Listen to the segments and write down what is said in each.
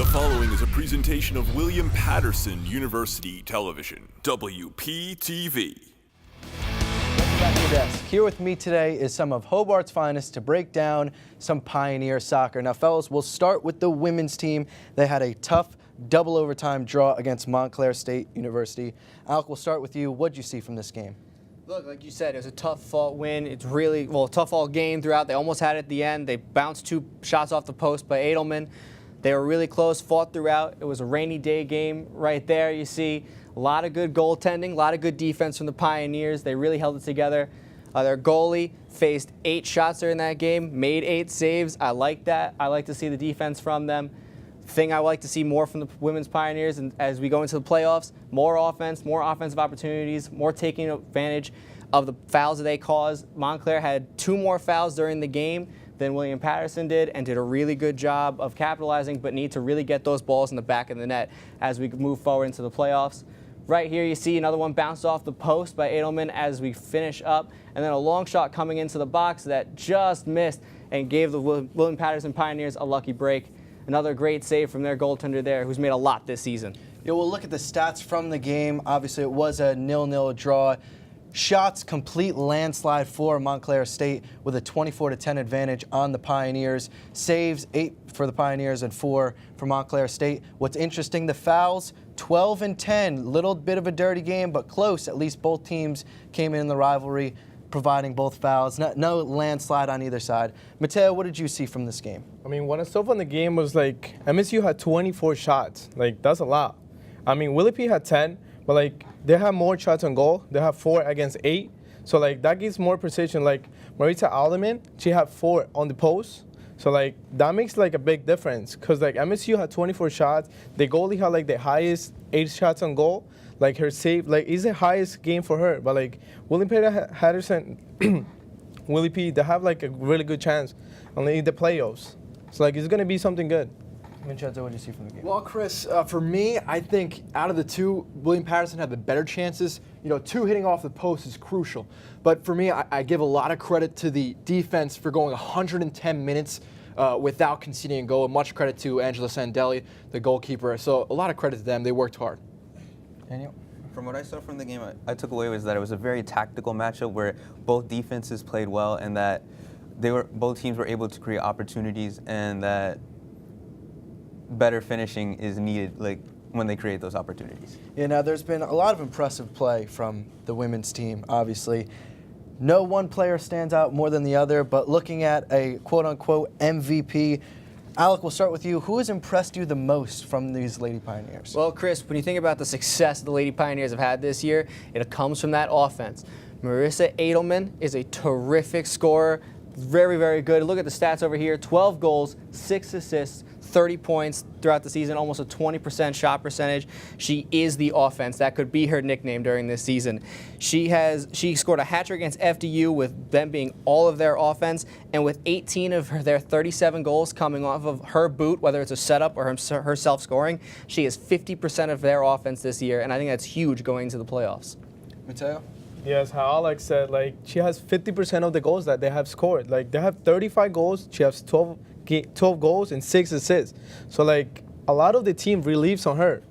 The following is a presentation of William Patterson University Television, WP TV. Here with me today is some of Hobart's finest to break down some Pioneer soccer. Now, fellas, we'll start with the women's team. They had a tough double overtime draw against Montclair State University. Alec, we'll start with you. What did you see from this game? Look, like you said, it was a tough-fought win. It's really, tough-fought game throughout. They almost had it at the end. They bounced 2 shots off the post by Edelman. They were really close, fought throughout. It was a rainy day game right there. You see a lot of good goaltending, a lot of good defense from the Pioneers. They really held it together. Their goalie faced 8 shots during that game, made 8 saves. I like that. I like to see the defense from them. Thing I would like to see more from the women's Pioneers, and as we go into the playoffs, more offense, more offensive opportunities, more taking advantage of the fouls that they caused. Montclair had 2 more fouls during the game than William Patterson did, and did a really good job of capitalizing, but need to really get those balls in the back of the net as we move forward into the playoffs. Right here you see another one bounced off the post by Edelman as we finish up, and then a long shot coming into the box that just missed and gave the William Patterson Pioneers a lucky break. Another great save from their goaltender there, who's made a lot this season. Yeah, we'll look at the stats from the game. Obviously, it was a 0-0 draw. Shots, complete landslide for Montclair State with a 24-10 advantage on the Pioneers. Saves, 8 for the Pioneers and 4 for Montclair State. What's interesting, the fouls, 12-10. Little bit of a dirty game, but close. At least both teams came in the rivalry, providing both fouls. No landslide on either side. Mateo, what did you see from this game? I mean, what I saw from the game was like MSU had 24 shots. Like, that's a lot. I mean, Willie P had 10, but like they have more shots on goal. They have 4 against 8. So like that gives more precision. Like Marita Alderman, she had 4 on the post. So like that makes like a big difference because like MSU had 24 shots. The goalie had like the highest 8 shots on goal. Like her save, like is the highest game for her. But like William Patterson, Willie P, they have like a really good chance in the playoffs. So like it's gonna be something good. Vincenzo, what did you see from the game? Well, Chris, for me, I think out of the 2, William Patterson had the better chances. 2 hitting off the post is crucial. But for me, I give a lot of credit to the defense for going 110 minutes without conceding a goal. And much credit to Angela Sandelli, the goalkeeper. So a lot of credit to them. They worked hard. Daniel? From what I saw from the game, I took away was that it was a very tactical matchup where both defenses played well and that both teams were able to create opportunities and that better finishing is needed like when they create those opportunities. Yeah, now there's been a lot of impressive play from the women's team, obviously. No one player stands out more than the other, but looking at a quote-unquote MVP, Alec, we'll start with you. Who has impressed you the most from these Lady Pioneers? Well, Chris, when you think about the success the Lady Pioneers have had this year, it comes from that offense. Marissa Edelman is a terrific scorer, very, very good. Look at the stats over here, 12 goals, 6 assists, 30 points throughout the season, almost a 20% shot percentage. She is the offense. That could be her nickname during this season. She scored a hat trick against FDU with them being all of their offense, and with 18 of their 37 goals coming off of her boot, whether it's a setup or herself scoring, she is 50% of their offense this year, and I think that's huge going into the playoffs. Mateo? Yes, how Alec said, like she has 50% of the goals that they have scored. Like they have 35 goals, she has 12 goals and 6 assists. So like a lot of the team relieves on her.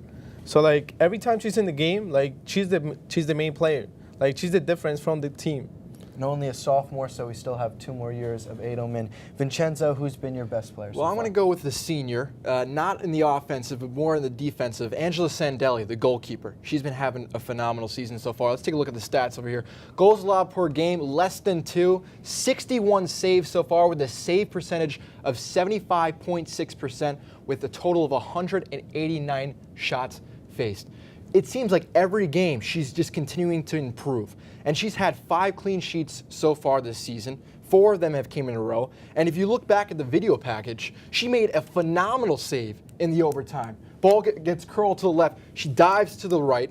So like every time she's in the game, like she's the main player. Like she's the difference from the team. And only a sophomore, so we still have 2 more years of Edelman. Vincenzo, who's been your best player so Well, I'm far? going to go with the senior, not in the offensive, but more in the defensive. Angela Sandelli, the goalkeeper. She's been having a phenomenal season so far. Let's take a look at the stats over here. Goals allowed per game, less than 2. 61 saves so far with a save percentage of 75.6% with a total of 189 shots faced. It seems like every game she's just continuing to improve. And she's had 5 clean sheets so far this season. 4 of them have came in a row. And if you look back at the video package, she made a phenomenal save in the overtime. Ball gets curled to the left. She dives to the right,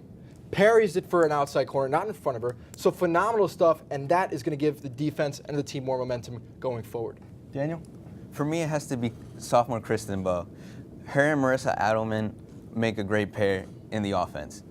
parries it for an outside corner, not in front of her. So phenomenal stuff, and that is going to give the defense and the team more momentum going forward. Daniel? For me, it has to be sophomore Kristen Bowe. Her and Marissa Adelman make a great pair in the offense.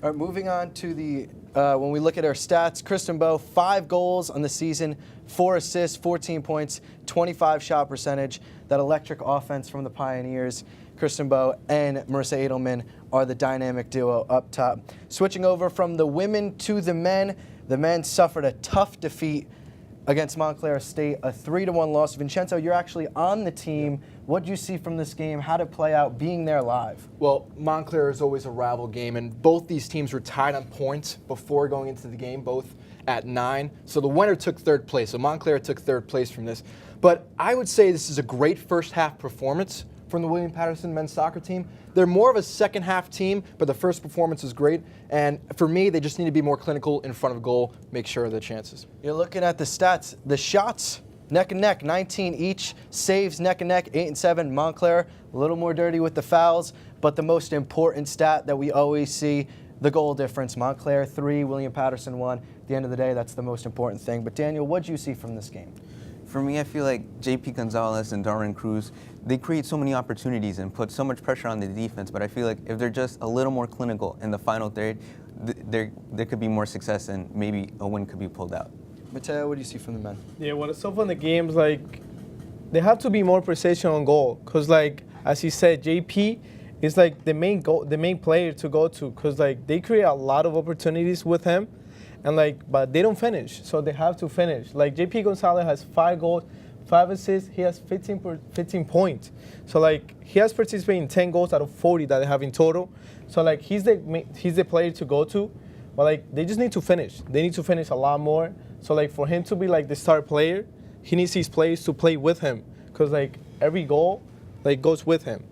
All right, moving on to the when we look at her stats, Kristen Bowe, 5 goals on the season, 4 assists, 14 points, 25 shot percentage. That electric offense from the Pioneers, Kristen Bowe and Marissa Edelman are the dynamic duo up top. Switching over from the women to the men suffered a tough defeat against Montclair State, a 3-1 loss. Vincenzo, you're actually on the team. What did you see from this game? How did it play out being there live? Well, Montclair is always a rival game, and both these teams were tied on points before going into the game, both at 9. So the winner took 3rd place. So Montclair took 3rd place from this. But I would say this is a great first half performance from the William Patterson men's soccer team. They're more of a second half team, but the first performance is great. And for me, they just need to be more clinical in front of goal, make sure of their chances. You're looking at the stats. The shots, neck and neck, 19 each. Saves, neck and neck, 8 and 7. Montclair, a little more dirty with the fouls. But the most important stat that we always see, the goal difference. Montclair 3, William Patterson 1. At the end of the day, that's the most important thing. But Daniel, what did you see from this game? For me, I feel like JP Gonzalez and Darwin Cruz, they create so many opportunities and put so much pressure on the defense, but I feel like if they're just a little more clinical in the final third, there could be more success and maybe a win could be pulled out. Mateo, what do you see from the men? Yeah, what is so fun in the games, like, they have to be more precision on goal. Because, like, as he said, JP is, like, the main player to go to. Because, like, they create a lot of opportunities with him. And but they don't finish, so they have to finish. Like JP Gonzalez has 5 goals, 5 assists. He has 15 points. So he has participated in 10 goals out of 40 that they have in total. So he's the player to go to. But they just need to finish. They need to finish a lot more. So for him to be the star player, he needs his players to play with him, because every goal goes with him.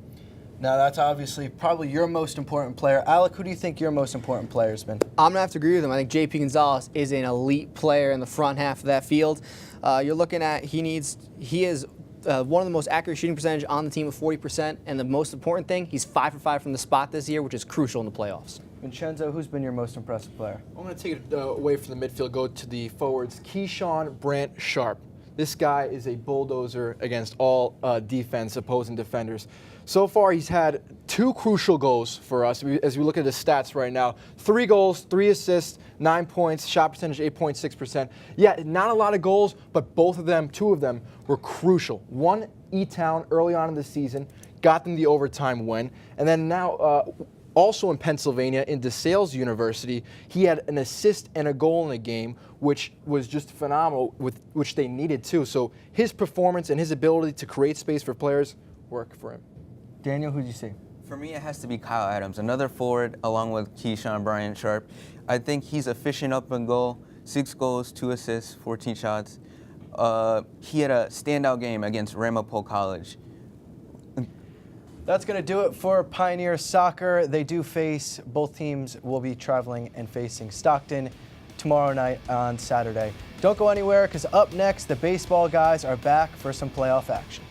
Now, that's obviously probably your most important player. Alec, who do you think your most important player has been? I'm going to have to agree with him. I think JP Gonzalez is an elite player in the front half of that field. You're looking at, he is one of the most accurate shooting percentage on the team with 40%. And the most important thing, he's 5 for 5 from the spot this year, which is crucial in the playoffs. Vincenzo, who's been your most impressive player? I'm going to take it away from the midfield, go to the forwards. Keyshawn Brant Sharp. This guy is a bulldozer against all defense, opposing defenders. So far, he's had 2 crucial goals for us. As we look at his stats right now, 3 goals, 3 assists, 9 points, shot percentage 8.6%. Yeah, not a lot of goals, but both of them, 2 of them, were crucial. One, E-Town early on in the season, got them the overtime win. And then now, also in Pennsylvania, in DeSales University, he had an assist and a goal in the game, which was just phenomenal, which they needed too. So his performance and his ability to create space for players work for him. Daniel, who do you see? For me, it has to be Kyle Adams, another forward along with Keyshawn Bryant Sharp. I think he's efficient up and goal, 6 goals, 2 assists, 14 shots. He had a standout game against Ramapo College. That's going to do it for Pioneer Soccer. They do face, both teams will be traveling and facing Stockton tomorrow night on Saturday. Don't go anywhere, because up next, the baseball guys are back for some playoff action.